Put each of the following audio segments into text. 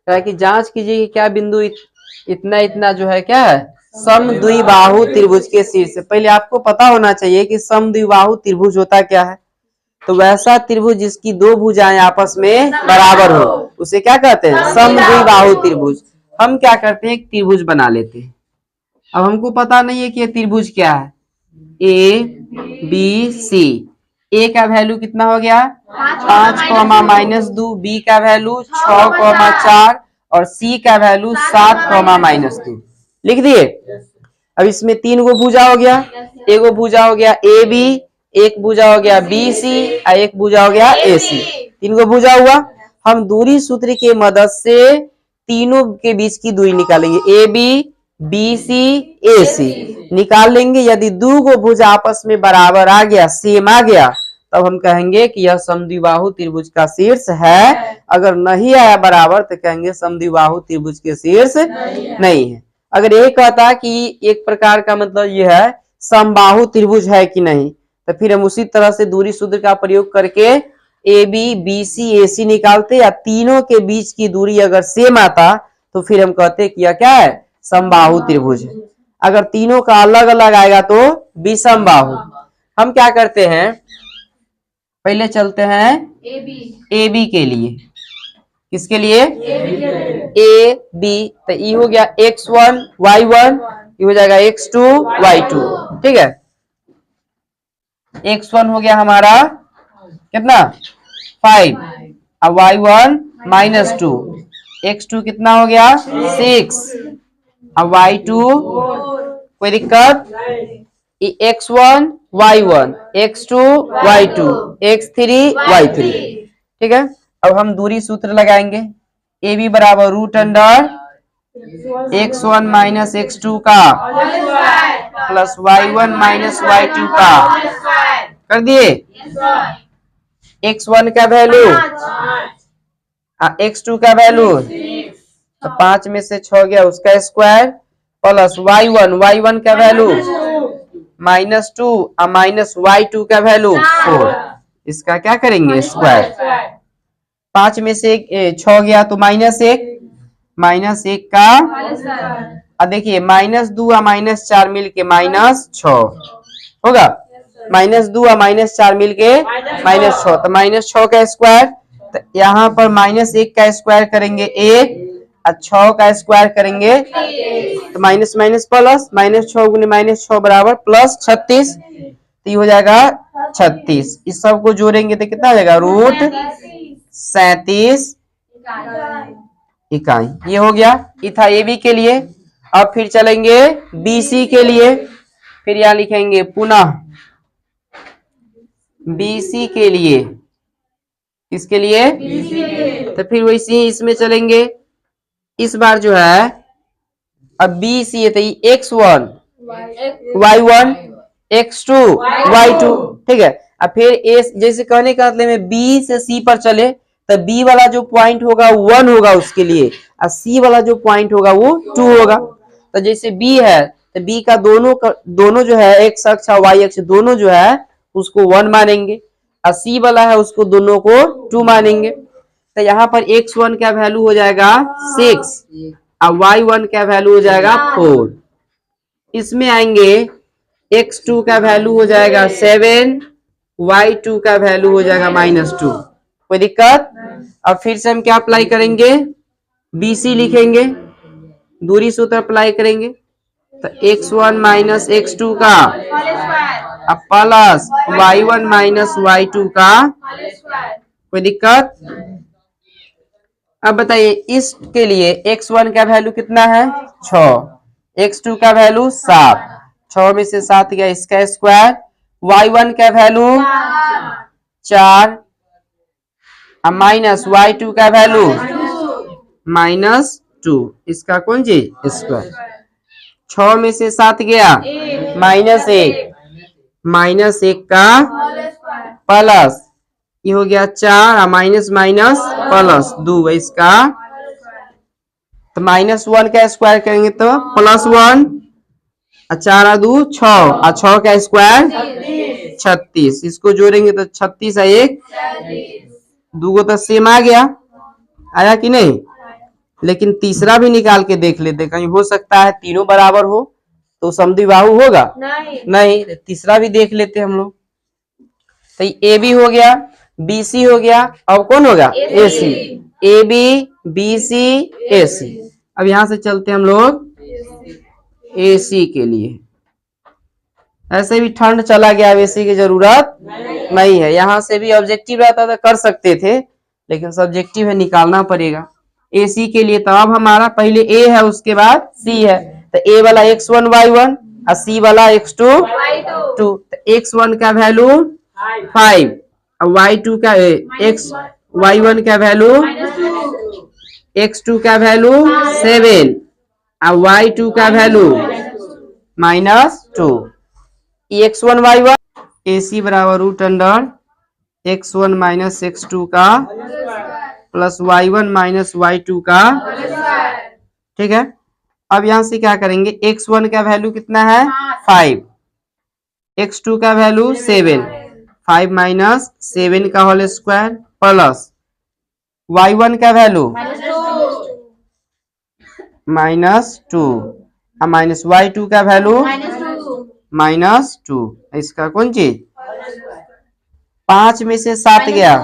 कि जांच कीजिए कि क्या बिंदु इतना इतना जो है क्या है समद्विबाहु त्रिभुज के शीर्ष। पहले आपको पता होना चाहिए कि समद्विबाहु त्रिभुज होता क्या है। तो वैसा त्रिभुज जिसकी दो भुजाएं आपस में बराबर हो उसे क्या कहते हैं, समद्विबाहु त्रिभुज। हम क्या करते हैं, एक त्रिभुज बना लेते हैं। अब हमको पता नहीं है कि ये त्रिभुज क्या है, ए बी सी। ए का वैल्यू कितना हो गया 5, -2, बी का वैल्यू 6, 4 और सी का वैल्यू 7, -2 लिख दिए। अब इसमें 3 गो भुजा हो गया, एगो भुजा हो गया ए बी, एक भुजा हो गया बी सी और एक भुजा हो गया ए सी। 3 गो भुजा हुआ। हम दूरी सूत्र की मदद से तीनों के बीच की दूरी निकालेंगे, ए बी बी सी ए सी निकाल लेंगे। यदि दो गो भुजा आपस में बराबर आ गया, सेम आ गया, तब हम कहेंगे कि यह समद्विबाहु त्रिभुज का शीर्ष है। अगर नहीं आया बराबर तो कहेंगे समद्विबाहु त्रिभुज के शीर्ष नहीं है। अगर यही कहता कि एक प्रकार का मतलब यह है समबाहु त्रिभुज है कि नहीं, तो फिर हम उसी तरह से दूरी सूत्र का प्रयोग करके ए बी बी सी ए सी निकालते, या तीनों के बीच की दूरी अगर सेम आता तो फिर हम कहते कि यह क्या है, समबाहु त्रिभुज है। अगर तीनों का अलग अलग आएगा तो विषमबाहु। हम क्या करते हैं, पहले चलते हैं ए बी के लिए। किसके लिए, ए बी। तो ये हो गया x1 y1, ये हो जाएगा x2 y2। ठीक है, x1 हो गया हमारा कितना 5 और y1 -2, x2 कितना हो गया 6 और y2 कोई दिक्कत, x1 y1 x2 y2 x3 y3। ठीक है, अब हम दूरी सूत्र लगाएंगे। ए बी बराबर √अंडर x1 - x2 का प्लस y1 - y2 का कर दिए। x1 का वैल्यू x2 का वैल्यू तो 5 में से 6 गया उसका स्क्वायर प्लस y1 का वैल्यू -2 और -y2 का वैल्यू 4। इसका क्या करेंगे स्क्वायर। 5 में से 6 गया तो -1 का, अब देखिए -2 और -4 मिलके -6 होगा, -2 और -4 मिलके -6, तो -6 का स्क्वायर। तो यहाँ पर -1 का स्क्वायर करेंगे 1 और 6 का स्क्वायर करेंगे तो माइनस माइनस प्लस, -6 गुने -6 बराबर +36। तो ये हो जाएगा 36। इस सब को जोड़ेंगे तो कितना हो जाएगा √37 इकाई। ये हो गया, ये था ए बी के लिए। अब फिर चलेंगे बी सी के लिए। फिर यहाँ लिखेंगे पुनः बी सी के लिए। किसके लिए, तो फिर वैसे ही इसमें चलेंगे। इस बार जो है अब बी सी है तो x1 y1 x2 y2। ठीक है, अब फिर ए जैसे कहने का मतलब में बी से सी पर चले तो बी वाला जो पॉइंट होगा 1 होगा उसके लिए, और सी वाला जो पॉइंट होगा वो 2 होगा। तो जैसे बी है तो बी का दोनों जो है x अक्ष और y अक्ष दोनों जो है उसको 1 मानेंगे, और सी वाला है उसको दोनों को 2 मानेंगे। तो यहाँ पर x1 का वैल्यू हो जाएगा 6 और y1 का वैल्यू हो जाएगा 4। इसमें आएंगे x2 का वैल्यू हो जाएगा 7, y2 का वैल्यू हो जाएगा -2। कोई दिक्कत। अब फिर से हम क्या अप्लाई करेंगे, BC लिखेंगे, दूरी सूत्र अप्लाई करेंगे तो x1 - x2 का प्लस y1 - y2 का। कोई दिक्कत। अब बताइए इसके लिए x1 का वैल्यू कितना है 6, x2 का वैल्यू 7, 6 में से 7 गया इसका स्क्वायर, y1 का वैल्यू 4 माइनस y2 का वैल्यू -2, इसका कौन जी स्क्वायर। 6 में से 7 गया -1 का प्लस, ये हो गया 4 माइनस +2 इसका, तो -1 का स्क्वायर करेंगे तो +1 और 4 2 6 और 6 का स्क्वायर 36। इसको जोड़ेंगे तो 36 और 1 2 तो सेम आ गया, आया कि नहीं। लेकिन तीसरा भी निकाल के देख लेते, कहीं हो सकता है तीनों बराबर हो तो समद्विबाहु होगा नहीं। तीसरा भी देख लेते हम लोग। तो ए बी हो गया, बी सी हो गया, अब कौन होगा ए सी। ए बी बी सी ए सी। अब यहां से चलते हम लोग ए सी के लिए। ऐसे भी ठंड चला गया, एसी की जरूरत नहीं है। यहां से भी ऑब्जेक्टिव रहता था कर सकते थे, लेकिन सब्जेक्टिव है, निकालना पड़ेगा। एसी के लिए तो अब हमारा पहले ए है उसके बाद सी है। तो ए वाला x1 y1 और सी वाला x2 2। x1 का वैल्यू 5 और y2 का x y1 का वैल्यू x2 का वैल्यू 7 और y2 का वैल्यू -2। x1 y1 AC बराबर root under x1 minus x2 का प्लस y1 माइनस y2 का। ठीक है, अब यहां से क्या करेंगे, x1 का वैल्यू कितना है 5, x2 का वैल्यू 7, 5 माइनस 7 का होल स्क्वायर प्लस y1 का वैल्यू -2 और माइनस y2 का वैल्यू -2। इसका कौन चीज 5 में से 7 गया,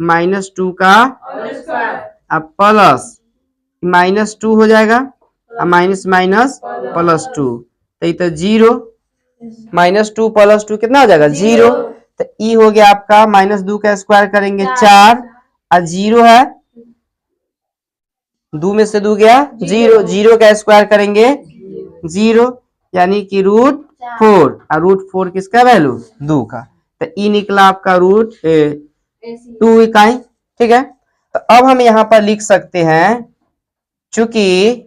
-2 का अब प्लस -2 हो जाएगा और माइनस माइनस +2 तो 0, -2 + 2 कितना हो जाएगा 0। तो ई हो गया आपका -2 का स्क्वायर करेंगे 4 और 0 है, 2 में से 2 गया 0, 0 का स्क्वायर करेंगे 0, यानी कि √4 और √4 किसका वैल्यू 2 का। तो ई निकला आपका √2 इकाई। ठीक है, तो अब हम यहाँ पर लिख सकते हैं, चूंकि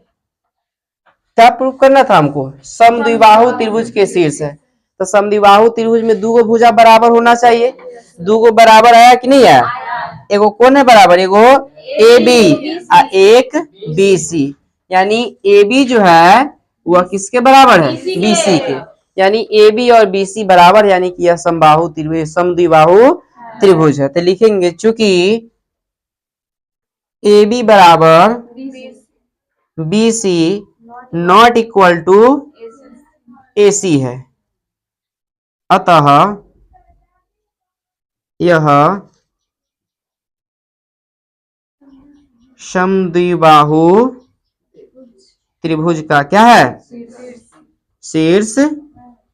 क्या प्रूफ करना था हमको, समद्विबाहु त्रिभुज के शीर्ष है। तो समद्विबाहु त्रिभुज में दो भुजा बराबर होना चाहिए, दो बराबर आया कि नहीं आया। एगो कौन है बराबर, एगो ए बी और एक बी सी, यानी ए बी जो है वह किसके बराबर है बी सी के, यानी ए बी और बी सी बराबर, यानी कि यह समबाहु त्रिभुज समद्विबाहु त्रिभुज है। तो लिखेंगे चूंकि ए बी बराबर B C not equal to A C है, अतः यह समद्विबाहु त्रिभुज का क्या है शीर्ष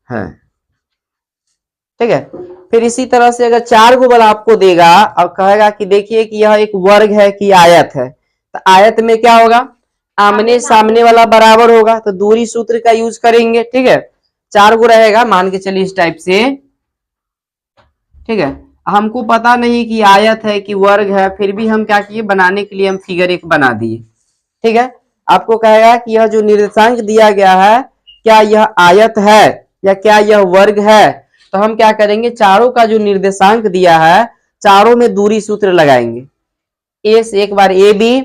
है। ठीक है, फिर इसी तरह से अगर 4 गो बल आपको देगा और कहेगा कि देखिए कि यह एक वर्ग है कि आयत है, तो आयत में क्या होगा, आमने सामने वाला बराबर होगा, तो दूरी सूत्र का यूज करेंगे। ठीक है, 4 गो रहेगा, मान के चलिए इस टाइप से। ठीक है, हमको पता नहीं कि आयत है कि वर्ग है, फिर भी हम क्या किए, बनाने के लिए हम फिगर 1 बना दिए। ठीक है, आपको कहेगा कि यह जो निर्देशांक दिया गया है क्या यह आयत है या क्या यह वर्ग है, तो हम क्या करेंगे, चारों का जो निर्देशांक दिया है चारों में दूरी सूत्र लगाएंगे। ए से एक बार ए बी,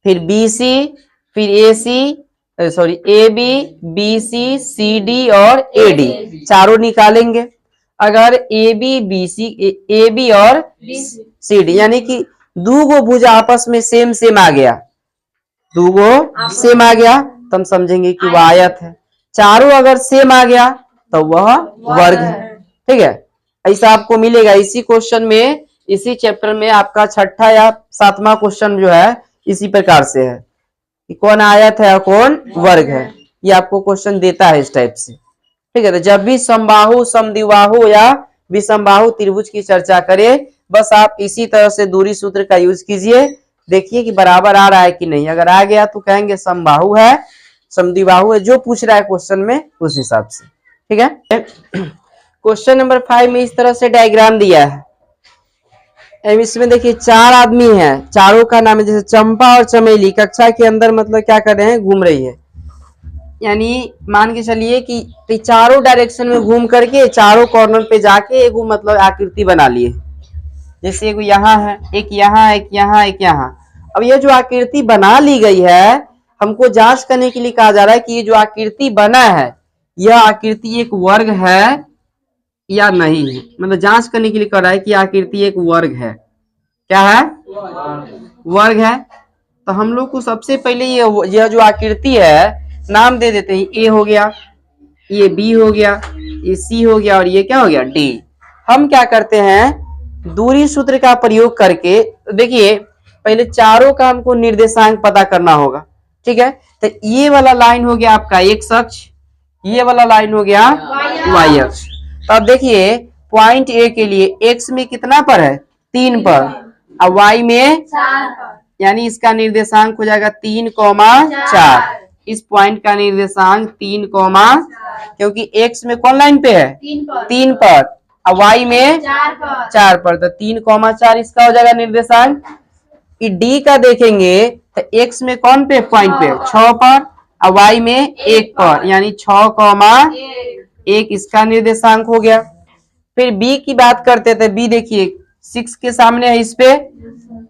फिर बी सी, फिर A C, sorry A B B C C D और ए डी, चारों निकालेंगे। अगर A B B C A B और सी डी यानी कि दो गो भुजा आपस में सेम सेम आ गया, दो गो सेम आ गया तो हम समझेंगे कि वह आयत है। चारों अगर सेम आ गया तो वह वर्ग है। ठीक है, ऐसा आपको मिलेगा इसी क्वेश्चन में, इसी चैप्टर में आपका 6ठा या 7वां क्वेश्चन जो है इसी प्रकार से है कि कौन आयत है और कौन वर्ग है, ये आपको क्वेश्चन देता है इस टाइप से। ठीक है, तो जब भी समबाहु समद्विबाहु या विषमबाहु त्रिभुज की चर्चा करें, बस आप इसी तरह से दूरी सूत्र का यूज कीजिए, देखिए कि बराबर आ रहा है कि नहीं। अगर आ गया तो कहेंगे समबाहु है, समद्विबाहु है, जो पूछ रहा है क्वेश्चन में उस हिसाब से। ठीक है, क्वेश्चन नंबर 5 में इस तरह से डायग्राम दिया है। इसमें देखिए 4 आदमी हैं, चारों का नाम है, जैसे चंपा और चमेली कक्षा के अंदर मतलब क्या कर रहे हैं, घूम रही है। यानी मान के चलिए कि चारों डायरेक्शन में घूम करके चारों कॉर्नर पे जाके एक मतलब आकृति बना लिए, जैसे एक यहाँ है, एक यहाँ, एक यहाँ, एक यहाँ। अब ये जो आकृति बना ली गई है, हमको जांच करने के लिए कहा जा रहा है कि ये जो आकृति बना है यह आकृति एक वर्ग है या नहीं है, मतलब जांच करने के लिए कह रहा है कि आकृति एक वर्ग है, क्या है वर्ग है। तो हम लोग को सबसे पहले यह जो आकृति है नाम दे देते हैं। ए हो गया, ये बी हो गया, ये सी हो गया और ये क्या हो गया डी। हम क्या करते हैं दूरी सूत्र का प्रयोग करके, देखिए पहले चारों का हमको निर्देशांक पता करना होगा। ठीक है, तो ये वाला लाइन हो गया आपका एक्स अक्ष, ये वाला लाइन हो गया वाई अक्ष। तो अब देखिए पॉइंट ए के लिए एक्स में कितना पर है 3 पर और वाई में 4, यानी इसका निर्देशांक हो जाएगा 3,4। इस पॉइंट का निर्देशांक 3, क्योंकि एक्स में कौन लाइन पे है 3 पर और वाई में 4 पर, तो 3,4 इसका हो जाएगा निर्देशांक। डी का देखेंगे तो एक्स में कौन पे पॉइंट पे 6 पर और वाई में 1 पर, यानी 6,1 इसका निर्देशांक हो गया। फिर बी की बात करते थे, बी देखिए 6 के सामने है इस पे,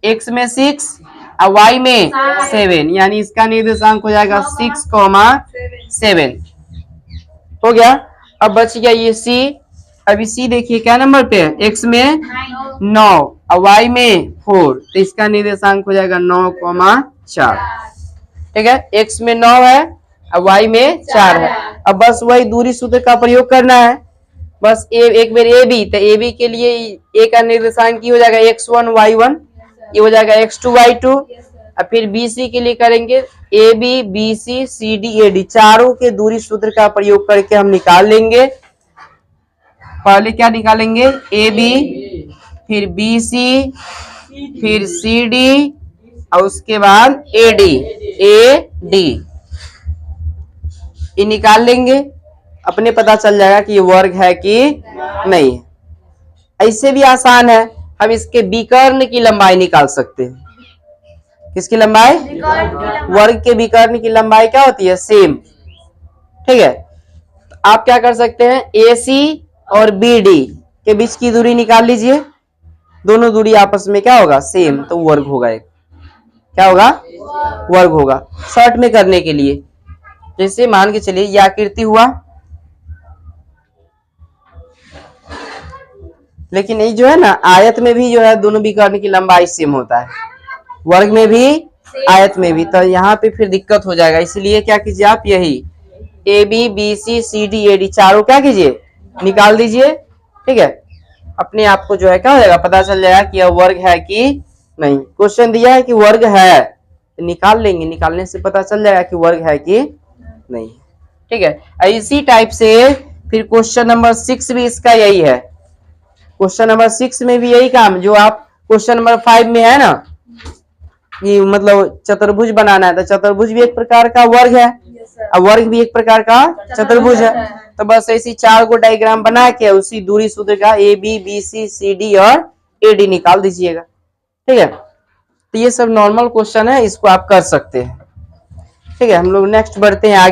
एक्स में 6 और वाई में 7, यानी इसका निर्देशांक हो जाएगा 6,7 हो गया। अब बच गया ये सी। अभी सी देखिए क्या नंबर पे है, एक्स में 9 और वाई में 4, तो इसका निर्देशांक हो जाएगा 9,4। ठीक है, एक्स में 9 है और वाई में 4 है। अब बस वही दूरी सूत्र का प्रयोग करना है। बस एक बार ए बी, तो ए बी के लिए ए का निर्देशांक हो जाएगा x1 y1, ये हो जाएगा x2 y2। और फिर बी सी के लिए करेंगे A B B C C D A D, चारों के दूरी सूत्र का प्रयोग करके हम निकाल लेंगे। पहले क्या निकालेंगे ए बी, फिर बी सी, फिर सी डी और उसके बाद ए डी ये निकाल लेंगे, अपने पता चल जाएगा कि ये वर्ग है कि नहीं है। ऐसे भी आसान है, हम इसके विकर्ण की लंबाई निकाल सकते हैं। किसकी लंबाई, वर्ग के विकर्ण की लंबाई क्या होती है सेम। ठीक है, आप क्या कर सकते हैं ए सी और बी डी के बीच की दूरी निकाल लीजिए, दोनों दूरी आपस में क्या होगा सेम, तो वर्ग होगा। एक क्या होगा वर्ग होगा। शॉर्ट में करने के लिए जैसे मान के चलिए यह आकृति हुआ, लेकिन ये जो है ना आयत में भी जो है दोनों विकर्ण की लंबाई सेम होता है, वर्ग में भी आयत में भी, तो यहाँ पे फिर दिक्कत हो जाएगा। इसलिए क्या कीजिए आप यही A B B C C D A D चारों क्या कीजिए निकाल दीजिए। ठीक है, अपने आप को जो है क्या हो जाएगा पता चल जाएगा कि यह वर्ग है कि नहीं। क्वेश्चन दिया है कि वर्ग है तो निकाल लेंगे, निकालने से पता चल जाएगा कि वर्ग है कि नहीं। ठीक है, इसी टाइप से फिर क्वेश्चन नंबर 6 भी इसका यही है। क्वेश्चन नंबर 6 में भी यही काम जो आप क्वेश्चन नंबर 5 में है ना, कि मतलब चतुर्भुज बनाना है, तो चतुर्भुज भी एक प्रकार का वर्ग है और वर्ग भी एक प्रकार का चतुर्भुज है। तो बस ऐसी 4 को डायग्राम बना के उसी दूरी सूत्र का A B B C C D और ए डी निकाल दीजिएगा। ठीक है, तो ये सब नॉर्मल क्वेश्चन है, इसको आप कर सकते हैं। ठीक है, हम लोग नेक्स्ट बढ़ते हैं आगे।